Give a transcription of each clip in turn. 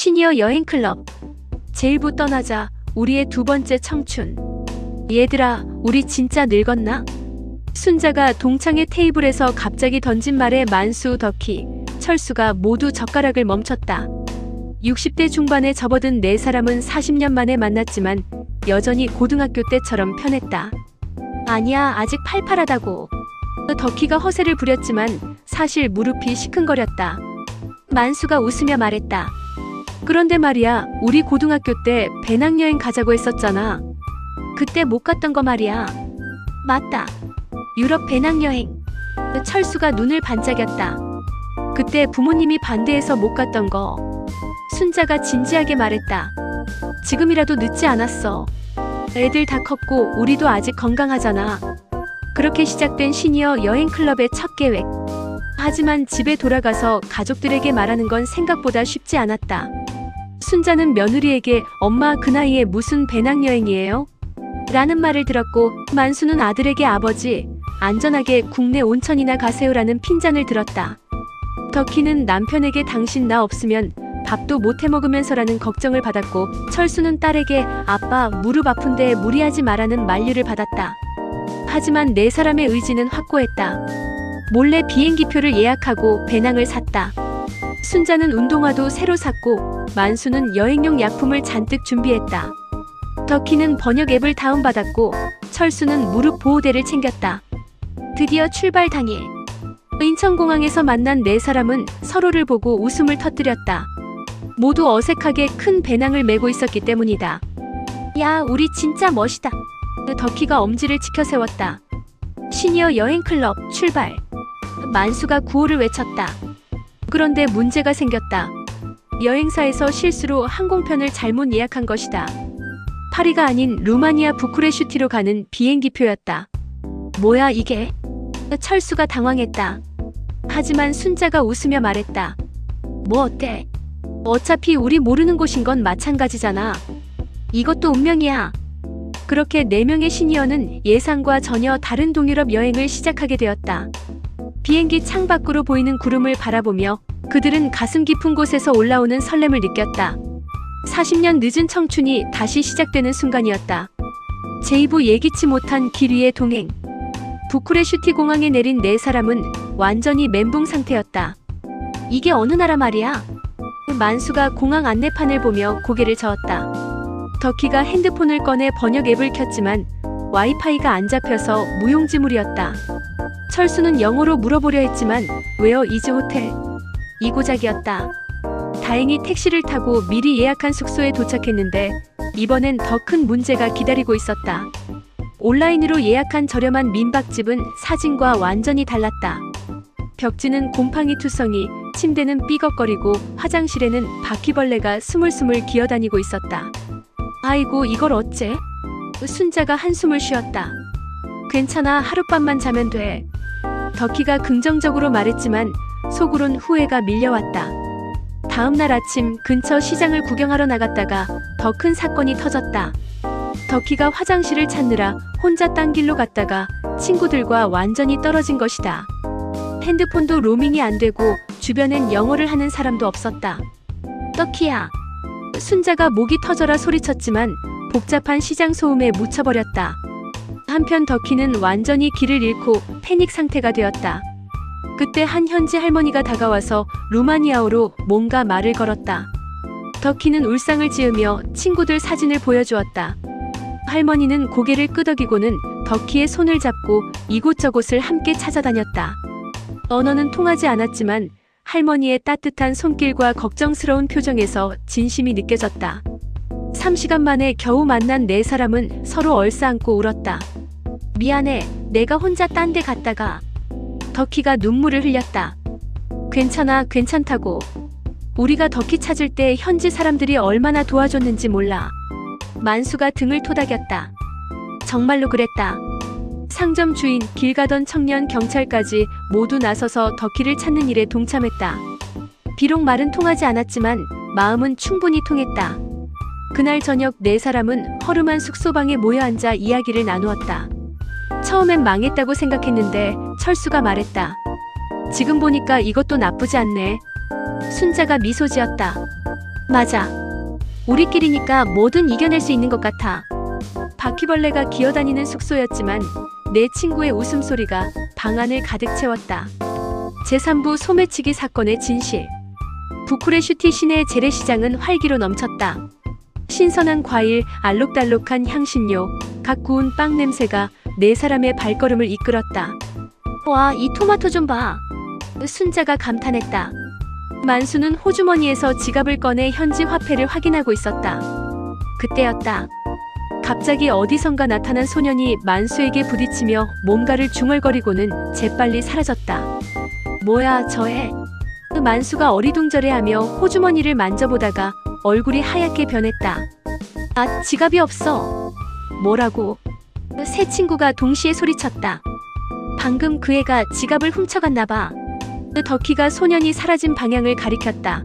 시니어 여행클럽. 제일부 떠나자. 우리의 두 번째 청춘. 얘들아, 우리 진짜 늙었나? 순자가 동창회 테이블에서 갑자기 던진 말에 만수, 덕희, 철수가 모두 젓가락을 멈췄다. 60대 중반에 접어든 네 사람은 40년 만에 만났지만 여전히 고등학교 때처럼 편했다. 아니야, 아직 팔팔하다고. 덕희가 허세를 부렸지만 사실 무릎이 시큰거렸다. 만수가 웃으며 말했다. 그런데 말이야, 우리 고등학교 때 배낭여행 가자고 했었잖아. 그때 못 갔던 거 말이야. 맞다. 유럽 배낭여행. 철수가 눈을 반짝였다. 그때 부모님이 반대해서 못 갔던 거. 순자가 진지하게 말했다. 지금이라도 늦지 않았어. 애들 다 컸고 우리도 아직 건강하잖아. 그렇게 시작된 시니어 여행클럽의 첫 계획. 하지만 집에 돌아가서 가족들에게 말하는 건 생각보다 쉽지 않았다. 순자는 며느리에게 엄마 그 나이에 무슨 배낭여행이에요? 라는 말을 들었고, 만수는 아들에게 아버지 안전하게 국내 온천이나 가세요라는 핀잔을 들었다. 덕희는 남편에게 당신 나 없으면 밥도 못 해먹으면서라는 걱정을 받았고, 철수는 딸에게 아빠 무릎 아픈데 무리하지 마라는 만류를 받았다. 하지만 네 사람의 의지는 확고했다. 몰래 비행기표를 예약하고 배낭을 샀다. 순자는 운동화도 새로 샀고 만수는 여행용 약품을 잔뜩 준비했다. 덕희는 번역 앱을 다운받았고 철수는 무릎 보호대를 챙겼다. 드디어 출발 당일. 인천공항에서 만난 네 사람은 서로를 보고 웃음을 터뜨렸다. 모두 어색하게 큰 배낭을 메고 있었기 때문이다. 야, 우리 진짜 멋있다. 덕희가 엄지를 치켜세웠다. 시니어 여행클럽 출발. 만수가 구호를 외쳤다. 그런데 문제가 생겼다. 여행사에서 실수로 항공편을 잘못 예약한 것이다. 파리가 아닌 루마니아 부쿠레슈티로 가는 비행기표였다. 뭐야 이게? 철수가 당황했다. 하지만 순자가 웃으며 말했다. 뭐 어때? 어차피 우리 모르는 곳인 건 마찬가지잖아. 이것도 운명이야. 그렇게 4명의 시니어는 예상과 전혀 다른 동유럽 여행을 시작하게 되었다. 비행기 창밖으로 보이는 구름을 바라보며 그들은 가슴 깊은 곳에서 올라오는 설렘을 느꼈다. 40년 늦은 청춘이 다시 시작되는 순간이었다. 제이부 예기치 못한 길 위의 동행. 부쿠레슈티 공항에 내린 네 사람은 완전히 멘붕 상태였다. 이게 어느 나라 말이야? 만수가 공항 안내판을 보며 고개를 저었다. 덕희가 핸드폰을 꺼내 번역 앱을 켰지만 와이파이가 안 잡혀서 무용지물이었다. 철수는 영어로 물어보려 했지만 웨어 이즈 호텔? 이고작이었다. 다행히 택시를 타고 미리 예약한 숙소에 도착했는데 이번엔 더 큰 문제가 기다리고 있었다. 온라인으로 예약한 저렴한 민박집은 사진과 완전히 달랐다. 벽지는 곰팡이 투성이, 침대는 삐걱거리고 화장실에는 바퀴벌레가 스물스물 기어다니고 있었다. 아이고 이걸 어째? 순자가 한숨을 쉬었다. 괜찮아, 하룻밤만 자면 돼. 덕희가 긍정적으로 말했지만 속으론 후회가 밀려왔다. 다음날 아침 근처 시장을 구경하러 나갔다가 더 큰 사건이 터졌다. 덕희가 화장실을 찾느라 혼자 딴 길로 갔다가 친구들과 완전히 떨어진 것이다. 핸드폰도 로밍이 안 되고 주변엔 영어를 하는 사람도 없었다. 덕희야. 순자가 목이 터져라 소리쳤지만 복잡한 시장 소음에 묻혀버렸다. 한편 덕희는 완전히 길을 잃고 패닉 상태가 되었다. 그때 한 현지 할머니가 다가와서 루마니아어로 뭔가 말을 걸었다. 덕희는 울상을 지으며 친구들 사진을 보여주었다. 할머니는 고개를 끄덕이고는 덕희의 손을 잡고 이곳저곳을 함께 찾아다녔다. 언어는 통하지 않았지만 할머니의 따뜻한 손길과 걱정스러운 표정에서 진심이 느껴졌다. 3시간 만에 겨우 만난 네 사람은 서로 얼싸안고 울었다. 미안해, 내가 혼자 딴 데 갔다가. 덕희가 눈물을 흘렸다. 괜찮아, 괜찮다고. 우리가 덕희 찾을 때 현지 사람들이 얼마나 도와줬는지 몰라. 만수가 등을 토닥였다. 정말로 그랬다. 상점 주인, 길 가던 청년, 경찰까지 모두 나서서 덕희를 찾는 일에 동참했다. 비록 말은 통하지 않았지만 마음은 충분히 통했다. 그날 저녁 네 사람은 허름한 숙소방에 모여 앉아 이야기를 나누었다. 처음엔 망했다고 생각했는데 철수가 말했다. 지금 보니까 이것도 나쁘지 않네. 순자가 미소 지었다. 맞아. 우리끼리니까 뭐든 이겨낼 수 있는 것 같아. 바퀴벌레가 기어다니는 숙소였지만 내 친구의 웃음소리가 방 안을 가득 채웠다. 제3부 소매치기 사건의 진실. 부쿠레슈티 시내 재래시장은 활기로 넘쳤다. 신선한 과일, 알록달록한 향신료, 각 구운 빵 냄새가 네 사람의 발걸음을 이끌었다. 와, 이 토마토 좀 봐. 순자가 감탄했다. 만수는 호주머니에서 지갑을 꺼내 현지 화폐를 확인하고 있었다. 그때였다. 갑자기 어디선가 나타난 소년이 만수에게 부딪히며 뭔가를 중얼거리고는 재빨리 사라졌다. 뭐야, 저애. 만수가 어리둥절해하며 호주머니를 만져보다가 얼굴이 하얗게 변했다. 아, 지갑이 없어. 뭐라고? 세 친구가 동시에 소리쳤다. 방금 그 애가 지갑을 훔쳐갔나봐. 덕희가 소년이 사라진 방향을 가리켰다.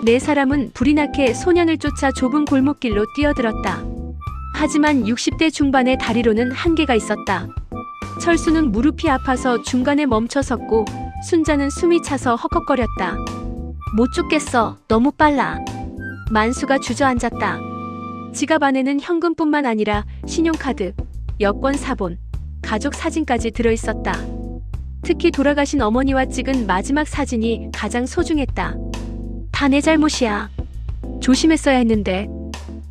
네 사람은 불이 나게 소년을 쫓아 좁은 골목길로 뛰어들었다. 하지만 60대 중반의 다리로는 한계가 있었다. 철수는 무릎이 아파서 중간에 멈춰섰고 순자는 숨이 차서 헉헉거렸다. 못 쫓겠어. 너무 빨라. 만수가 주저앉았다. 지갑 안에는 현금뿐만 아니라 신용카드, 여권 사본, 가족 사진까지 들어있었다. 특히 돌아가신 어머니와 찍은 마지막 사진이 가장 소중했다. 다 내 잘못이야. 조심했어야 했는데.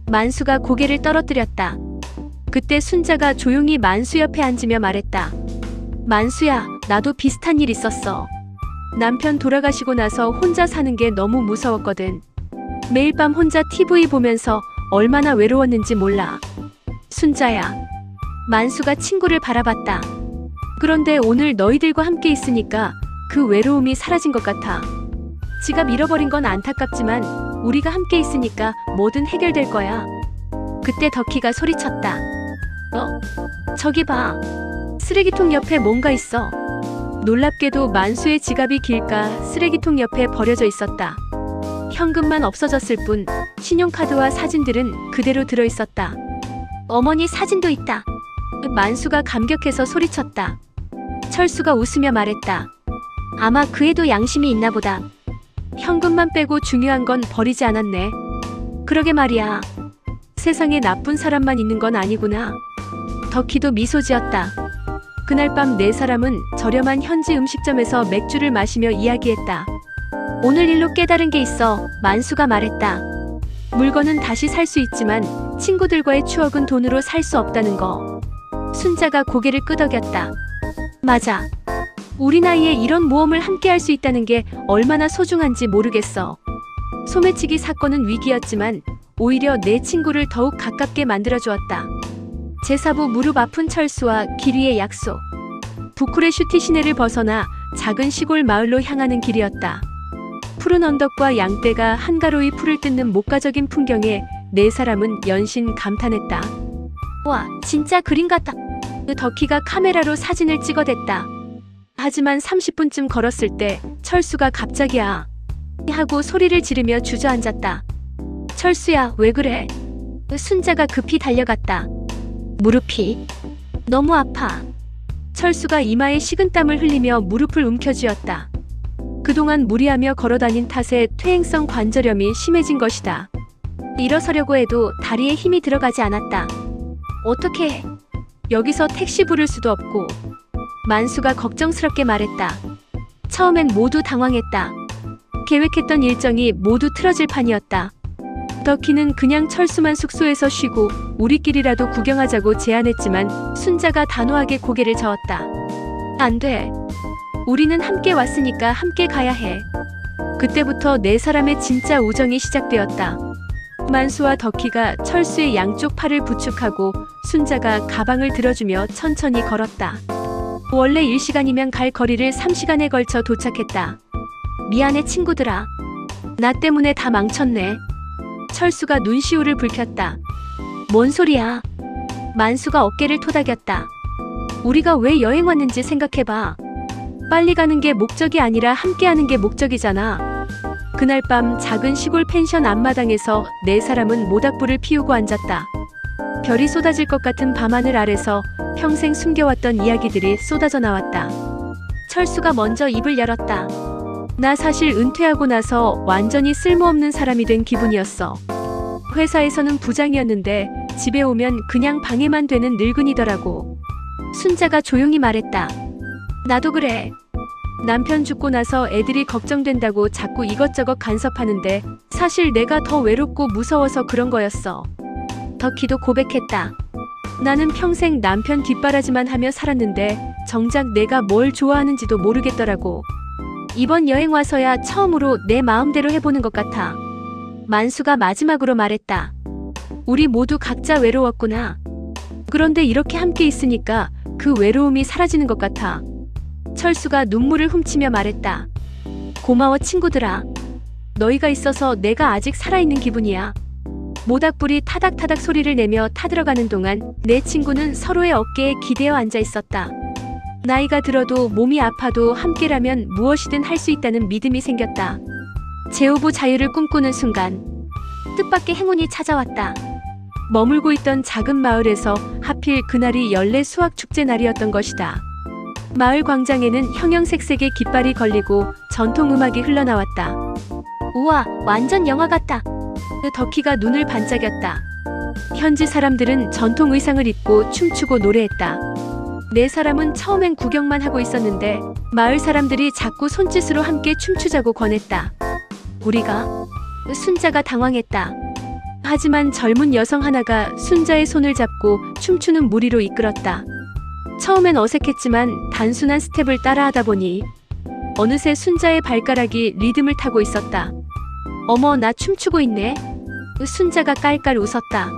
만수가 고개를 떨어뜨렸다. 그때 순자가 조용히 만수 옆에 앉으며 말했다. 만수야, 나도 비슷한 일 있었어. 남편 돌아가시고 나서 혼자 사는 게 너무 무서웠거든. 매일 밤 혼자 TV 보면서 얼마나 외로웠는지 몰라. 순자야. 만수가 친구를 바라봤다. 그런데 오늘 너희들과 함께 있으니까 그 외로움이 사라진 것 같아. 지갑 잃어버린 건 안타깝지만 우리가 함께 있으니까 뭐든 해결될 거야. 그때 덕희가 소리쳤다. 저기 봐. 쓰레기통 옆에 뭔가 있어. 놀랍게도 만수의 지갑이 길가 쓰레기통 옆에 버려져 있었다. 현금만 없어졌을 뿐 신용카드와 사진들은 그대로 들어있었다. 어머니 사진도 있다. 만수가 감격해서 소리쳤다. 철수가 웃으며 말했다. 아마 그 애도 양심이 있나 보다. 현금만 빼고 중요한 건 버리지 않았네. 그러게 말이야. 세상에 나쁜 사람만 있는 건 아니구나. 덕희도 미소 지었다. 그날 밤 네 사람은 저렴한 현지 음식점에서 맥주를 마시며 이야기했다. 오늘 일로 깨달은 게 있어. 만수가 말했다. 물건은 다시 살 수 있지만 친구들과의 추억은 돈으로 살 수 없다는 거. 순자가 고개를 끄덕였다. 맞아. 우리 나이에 이런 모험을 함께 할 수 있다는 게 얼마나 소중한지 모르겠어. 소매치기 사건은 위기였지만 오히려 내 친구를 더욱 가깝게 만들어주었다. 제4부 무릎 아픈 철수와 길 위의 약속. 부쿠레슈티 시내를 벗어나 작은 시골 마을로 향하는 길이었다. 푸른 언덕과 양떼가 한가로이 풀을 뜯는 목가적인 풍경에 네 사람은 연신 감탄했다. 와, 진짜 그림 같다. 덕희가 카메라로 사진을 찍어댔다. 하지만 30분쯤 걸었을 때 철수가 갑자기야 하고 소리를 지르며 주저앉았다. 철수야, 왜 그래? 순자가 급히 달려갔다. 무릎이 너무 아파. 철수가 이마에 식은땀을 흘리며 무릎을 움켜쥐었다. 그동안 무리하며 걸어다닌 탓에 퇴행성 관절염이 심해진 것이다. 일어서려고 해도 다리에 힘이 들어가지 않았다. 어떻게 여기서 택시 부를 수도 없고. 만수가 걱정스럽게 말했다. 처음엔 모두 당황했다. 계획했던 일정이 모두 틀어질 판이었다. 덕희는 그냥 철수만 숙소에서 쉬고 우리끼리라도 구경하자고 제안했지만 순자가 단호하게 고개를 저었다. 안 돼. 우리는 함께 왔으니까 함께 가야 해. 그때부터 네 사람의 진짜 우정이 시작되었다. 만수와 덕희가 철수의 양쪽 팔을 부축하고 순자가 가방을 들어주며 천천히 걸었다. 원래 1시간이면 갈 거리를 3시간에 걸쳐 도착했다. 미안해 친구들아. 나 때문에 다 망쳤네. 철수가 눈시울을 붉혔다. 뭔 소리야. 만수가 어깨를 토닥였다. 우리가 왜 여행 왔는지 생각해봐. 빨리 가는 게 목적이 아니라 함께하는 게 목적이잖아. 그날 밤 작은 시골 펜션 앞마당에서 네 사람은 모닥불을 피우고 앉았다. 별이 쏟아질 것 같은 밤하늘 아래서 평생 숨겨왔던 이야기들이 쏟아져 나왔다. 철수가 먼저 입을 열었다. 나 사실 은퇴하고 나서 완전히 쓸모없는 사람이 된 기분이었어. 회사에서는 부장이었는데 집에 오면 그냥 방해만 되는 늙은이더라고. 순자가 조용히 말했다. 나도 그래. 남편 죽고 나서 애들이 걱정된다고 자꾸 이것저것 간섭하는데 사실 내가 더 외롭고 무서워서 그런 거였어. 덕희도 고백했다. 나는 평생 남편 뒷바라지만 하며 살았는데 정작 내가 뭘 좋아하는지도 모르겠더라고. 이번 여행 와서야 처음으로 내 마음대로 해보는 것 같아. 만수가 마지막으로 말했다. 우리 모두 각자 외로웠구나. 그런데 이렇게 함께 있으니까 그 외로움이 사라지는 것 같아. 철수가 눈물을 훔치며 말했다. 고마워 친구들아. 너희가 있어서 내가 아직 살아있는 기분이야. 모닥불이 타닥타닥 소리를 내며 타들어가는 동안 내 친구는 서로의 어깨에 기대어 앉아 있었다. 나이가 들어도 몸이 아파도 함께라면 무엇이든 할 수 있다는 믿음이 생겼다. 제호부 자유를 꿈꾸는 순간 뜻밖의 행운이 찾아왔다. 머물고 있던 작은 마을에서 하필 그날이 연례 수학축제 날이었던 것이다. 마을 광장에는 형형색색의 깃발이 걸리고 전통음악이 흘러나왔다. 우와, 완전 영화 같다. 덕희가 눈을 반짝였다. 현지 사람들은 전통 의상을 입고 춤추고 노래했다. 네 사람은 처음엔 구경만 하고 있었는데 마을 사람들이 자꾸 손짓으로 함께 춤추자고 권했다. 우리가? 순자가 당황했다. 하지만 젊은 여성 하나가 순자의 손을 잡고 춤추는 무리로 이끌었다. 처음엔 어색했지만 단순한 스텝을 따라하다 보니 어느새 순자의 발가락이 리듬을 타고 있었다. 어머, 나 춤추고 있네. 순자가 깔깔 웃었다.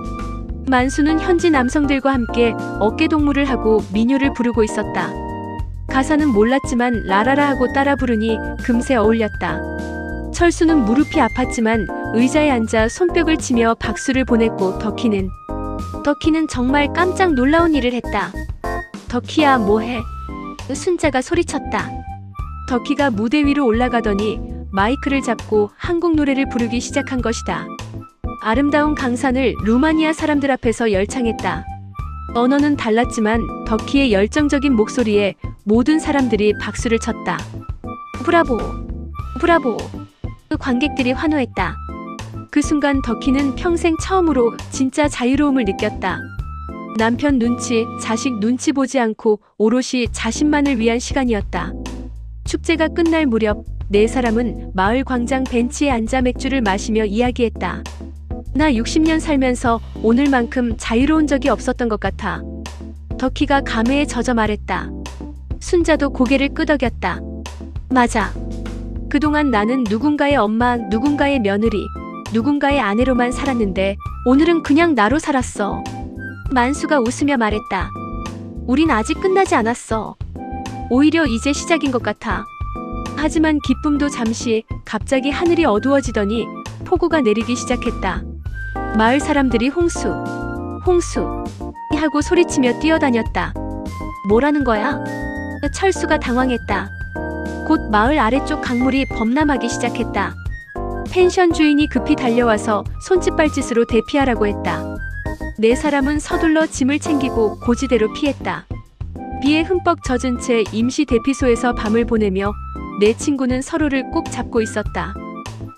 만수는 현지 남성들과 함께 어깨동무를 하고 민요를 부르고 있었다. 가사는 몰랐지만 라라라 하고 따라 부르니 금세 어울렸다. 철수는 무릎이 아팠지만 의자에 앉아 손뼉을 치며 박수를 보냈고 덕희는 정말 깜짝 놀라운 일을 했다. 덕희야, 뭐해? 순자가 소리쳤다. 덕희가 무대 위로 올라가더니 마이크를 잡고 한국 노래를 부르기 시작한 것이다. 아름다운 강산을 루마니아 사람들 앞에서 열창했다. 언어는 달랐지만 덕희의 열정적인 목소리에 모든 사람들이 박수를 쳤다. 브라보! 브라보! 관객들이 환호했다. 그 순간 덕희는 평생 처음으로 진짜 자유로움을 느꼈다. 남편 눈치, 자식 눈치 보지 않고 오롯이 자신만을 위한 시간이었다. 축제가 끝날 무렵 네 사람은 마을 광장 벤치에 앉아 맥주를 마시며 이야기했다. 나 60년 살면서 오늘만큼 자유로운 적이 없었던 것 같아. 덕희가 감회에 젖어 말했다. 순자도 고개를 끄덕였다. 맞아. 그동안 나는 누군가의 엄마, 누군가의 며느리, 누군가의 아내로만 살았는데 오늘은 그냥 나로 살았어. 만수가 웃으며 말했다. 우린 아직 끝나지 않았어. 오히려 이제 시작인 것 같아. 하지만 기쁨도 잠시, 갑자기 하늘이 어두워지더니 폭우가 내리기 시작했다. 마을 사람들이 홍수, 홍수 하고 소리치며 뛰어다녔다. 뭐라는 거야? 철수가 당황했다. 곧 마을 아래쪽 강물이 범람하기 시작했다. 펜션 주인이 급히 달려와서 손짓발짓으로 대피하라고 했다. 네 사람은 서둘러 짐을 챙기고 고지대로 피했다. 비에 흠뻑 젖은 채 임시 대피소에서 밤을 보내며 네 친구는 서로를 꼭 잡고 있었다.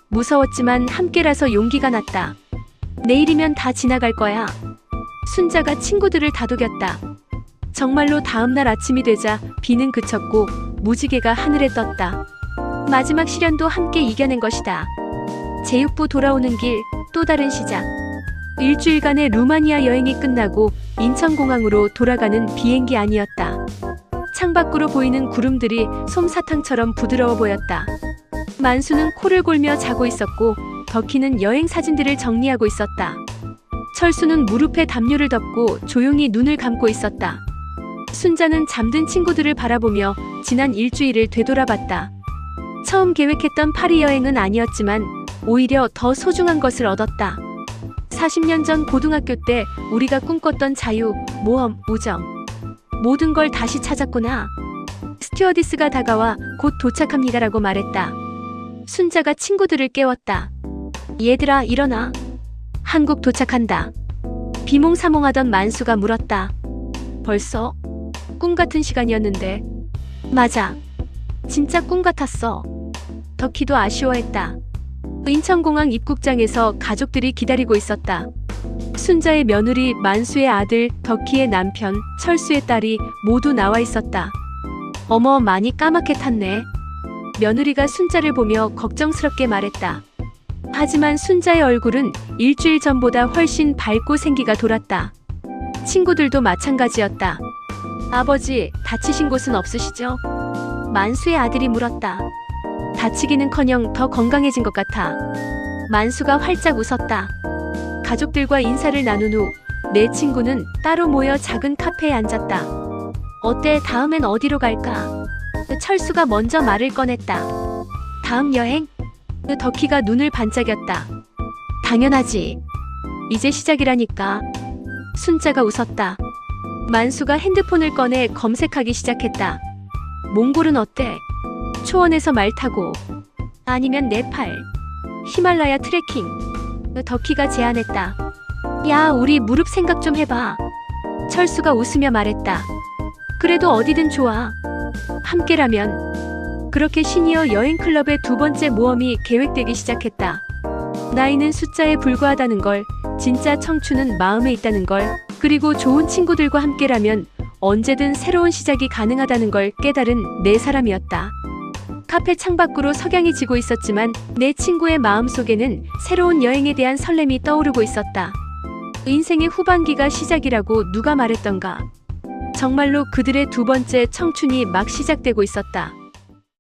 무서웠지만 함께라서 용기가 났다. 내일이면 다 지나갈 거야. 순자가 친구들을 다독였다. 정말로 다음날 아침이 되자 비는 그쳤고 무지개가 하늘에 떴다. 마지막 시련도 함께 이겨낸 것이다. 제육부 돌아오는 길, 또 다른 시작. 일주일간의 루마니아 여행이 끝나고 인천공항으로 돌아가는 비행기 안이었다. 창밖으로 보이는 구름들이 솜사탕처럼 부드러워 보였다. 만수는 코를 골며 자고 있었고 덕희는 여행 사진들을 정리하고 있었다. 철수는 무릎에 담요를 덮고 조용히 눈을 감고 있었다. 순자는 잠든 친구들을 바라보며 지난 일주일을 되돌아봤다. 처음 계획했던 파리 여행은 아니었지만 오히려 더 소중한 것을 얻었다. 40년 전 고등학교 때 우리가 꿈꿨던 자유, 모험, 우정. 모든 걸 다시 찾았구나. 스튜어디스가 다가와 곧 도착합니다라고 말했다. 순자가 친구들을 깨웠다. 얘들아, 일어나. 한국 도착한다. 비몽사몽하던 만수가 물었다. 벌써? 꿈 같은 시간이었는데. 맞아. 진짜 꿈 같았어. 덕희도 아쉬워했다. 인천공항 입국장에서 가족들이 기다리고 있었다. 순자의 며느리 만수의 아들, 덕희의 남편, 철수의 딸이 모두 나와 있었다. 어머, 많이 까맣게 탔네. 며느리가 순자를 보며 걱정스럽게 말했다. 하지만 순자의 얼굴은 일주일 전보다 훨씬 밝고 생기가 돌았다. 친구들도 마찬가지였다. 아버지, 다치신 곳은 없으시죠? 만수의 아들이 물었다. 다치기는커녕 더 건강해진 것 같아. 만수가 활짝 웃었다. 가족들과 인사를 나눈 후 내 친구는 따로 모여 작은 카페에 앉았다. 어때, 다음엔 어디로 갈까? 철수가 먼저 말을 꺼냈다. 다음 여행? 덕희가 눈을 반짝였다. 당연하지. 이제 시작이라니까. 순자가 웃었다. 만수가 핸드폰을 꺼내 검색하기 시작했다. 몽골은 어때? 초원에서 말 타고. 아니면 네팔, 히말라야 트레킹. 덕희가 제안했다. 야, 우리 무릎 생각 좀 해봐. 철수가 웃으며 말했다. 그래도 어디든 좋아. 함께라면. 그렇게 시니어 여행클럽의 두 번째 모험이 계획되기 시작했다. 나이는 숫자에 불과하다는 걸, 진짜 청춘은 마음에 있다는 걸, 그리고 좋은 친구들과 함께라면 언제든 새로운 시작이 가능하다는 걸 깨달은 네 사람이었다. 카페 창밖으로 석양이 지고 있었지만 내 친구의 마음속에는 새로운 여행에 대한 설렘이 떠오르고 있었다. 인생의 후반기가 시작이라고 누가 말했던가. 정말로 그들의 두 번째 청춘이 막 시작되고 있었다.